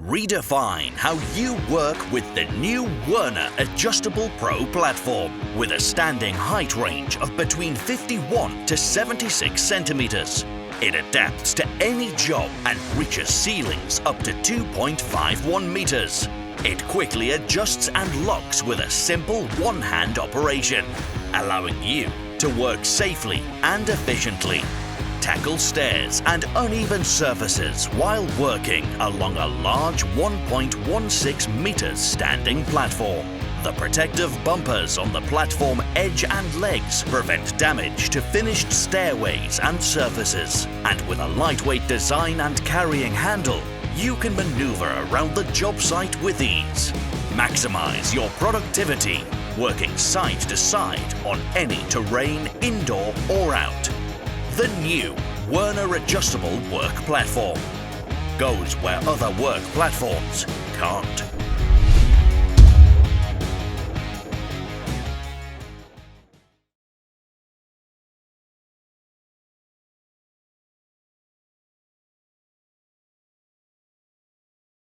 Redefine how you work with the new Werner Adjustable Pro Platform with a standing height range of between 51 to 76 centimeters. It adapts to any job and reaches ceilings up to 2.51 meters. It quickly adjusts and locks with a simple one-hand operation, allowing you to work safely and efficiently. Tackle stairs and uneven surfaces while working along a large 1.16 meters standing platform. The protective bumpers on the platform edge and legs prevent damage to finished stairways and surfaces. And with a lightweight design and carrying handle, you can maneuver around the job site with ease. Maximize your productivity, working side to side on any terrain, indoor or out. The new Werner Adjustable Work Platform goes where other work platforms can't.